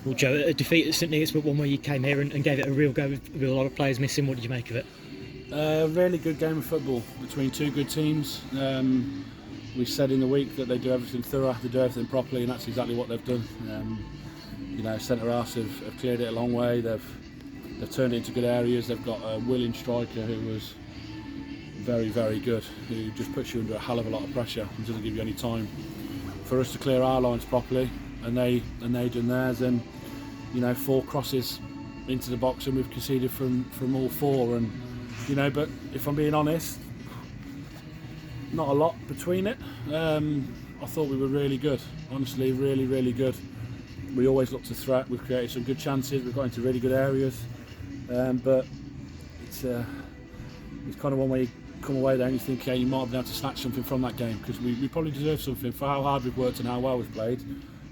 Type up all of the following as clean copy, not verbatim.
Well, Joe, a defeat at St Neots, but one where you came here and gave it a real go with a lot of players missing. What did you make of it? Really good game of football between two good teams. We said in the week that they do everything thorough, they do everything properly, and that's exactly what they've done. Centre halves have cleared it a long way. They've turned it into good areas. They've got a willing striker who was very, very good, who just puts you under a hell of a lot of pressure and doesn't give you any time for us to clear our lines properly. And they done theirs, and 4 crosses into the box, and we've conceded from all 4. And but if I'm being honest, not a lot between it. I thought we were really good, honestly, really, really good. We always looked to threat. We've created some good chances. We've got into really good areas, but it's kind of one where you come away there and you think, yeah, you might have been able to snatch something from that game, because we probably deserve something for how hard we've worked and how well we've played.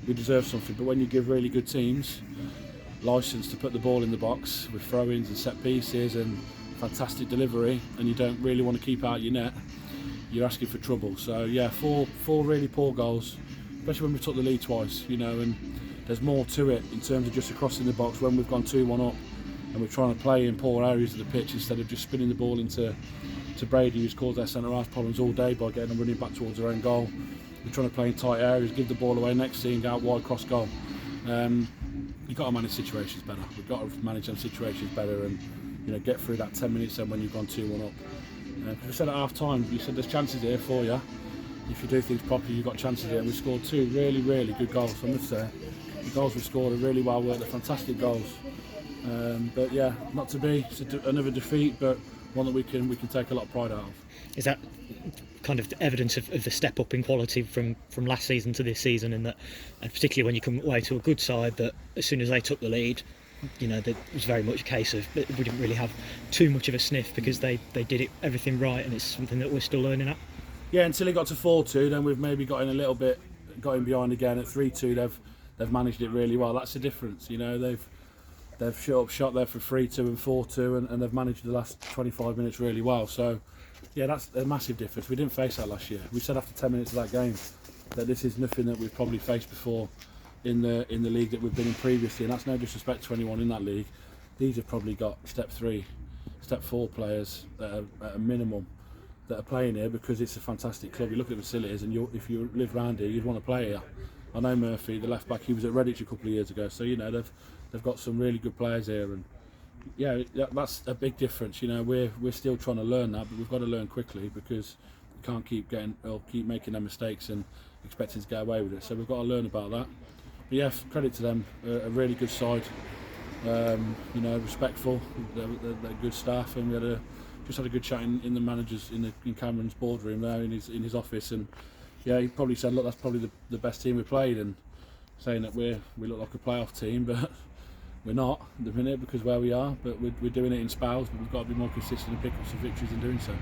We deserve something. But when you give really good teams license to put the ball in the box with throw-ins and set pieces and fantastic delivery, and you don't really want to keep out your net, you're asking for trouble. So yeah, four really poor goals, especially when we took the lead twice, and there's more to it in terms of just crossing the box when we've gone 2-1 up and we're trying to play in poor areas of the pitch instead of just spinning the ball into Brady, who's caused their centre half problems all day by getting them running back towards their own goal. We're trying to play in tight areas, give the ball away next scene, go out wide, cross goal. You've got to manage situations better. We've got to manage them situations better and get through that 10 minutes then when you've gone 2-1 up. Because we said at half time, you said there's chances here for you. If you do things properly, you've got chances here. And we scored 2 really, really good goals. I must say, the goals we scored are really well worked. They're fantastic goals. But yeah, not to be. It's another defeat, but one that we can take a lot of pride out of. Is that kind of evidence of the step up in quality from last season to this season, and that, and particularly when you come away to a good side, that as soon as they took the lead, it was very much a case of we didn't really have too much of a sniff because they did everything right, and it's something that we're still learning at. Yeah, until it got to 4-2, then we've maybe got in behind again. At 3-2, they've managed it really well. That's the difference, they've shut up shot there for 3-2 and 4-2, and they've managed the last 25 minutes really well. So yeah, that's a massive difference. We didn't face that last year. We said after 10 minutes of that game that this is nothing that we've probably faced before in the league that we've been in previously, and that's no disrespect to anyone in that league. These have probably got step 3, step 4 players that are at a minimum that are playing here, because it's a fantastic club. You look at the facilities, and if you live around here, you'd want to play here. I know Murphy, the left back, he was at Redditch a couple of years ago, so they've got some really good players here, and yeah, that's a big difference. We're still trying to learn that, but we've got to learn quickly, because we can't keep making them mistakes and expecting to get away with it. So we've got to learn about that. But yeah, credit to them, a really good side. Respectful, they're good staff, and we just had a good chat in the managers in Cameron's boardroom there in his office, and yeah, he probably said, look, that's probably the best team we played, and saying that we look like a playoff team, but we're not at the minute because where we are, but we're doing it in spells, but we've got to be more consistent and pick up some victories in doing so.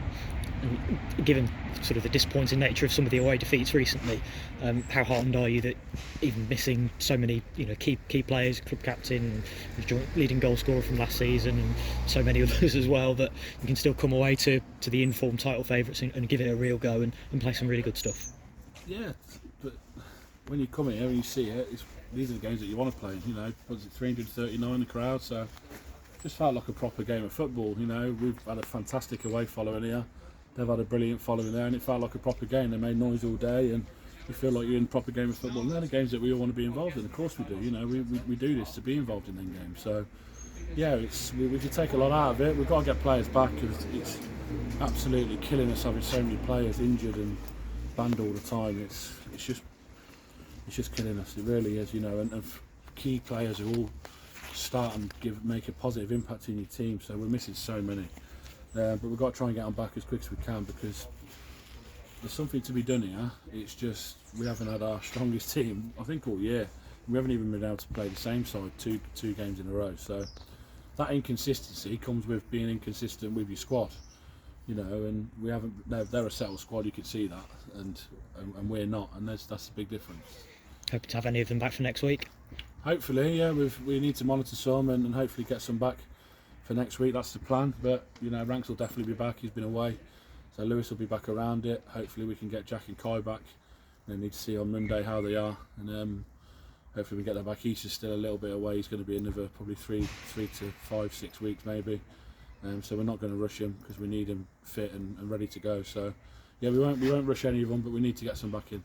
And given sort of the disappointing nature of some of the away defeats recently, how heartened are you that even missing so many key players, club captain, leading goal scorer from last season, and so many others as well, that you can still come away to the informed title favourites and give it a real go and play some really good stuff? Yeah, but when you come here and you see it, these are the games that you want to play. Was it 339 in the crowd? So just felt like a proper game of football. We've had a fantastic away following here. They've had a brilliant following there, and it felt like a proper game. They made noise all day, and you feel like you're in a proper game of football. And they're the games that we all want to be involved in. Of course we do. We do this to be involved in them games. So yeah, we could take a lot out of it. We've got to get players back, because it's absolutely killing us having so many players injured and banned all the time. It's just killing us. It really is. And key players who all start and make a positive impact in your team. So we're missing so many. But we've got to try and get them back as quick as we can, because there's something to be done here. It's just we haven't had our strongest team, I think, all year. We haven't even been able to play the same side two games in a row. So that inconsistency comes with being inconsistent with your squad. And we haven't. They're a settled squad. You can see that, and we're not, and that's the big difference. Hope to have any of them back for next week. Hopefully, yeah. We need to monitor some and hopefully get some back for next week. That's the plan. But Ranks will definitely be back. He's been away, so Lewis will be back around it. Hopefully, we can get Jack and Kai back. We need to see on Monday how they are, and hopefully we get that back. Easter's still a little bit away. He's going to be another probably 3 to 5, 6 weeks maybe. So we're not going to rush him because we need him fit and ready to go. So yeah, we won't rush any of them, but we need to get some back in.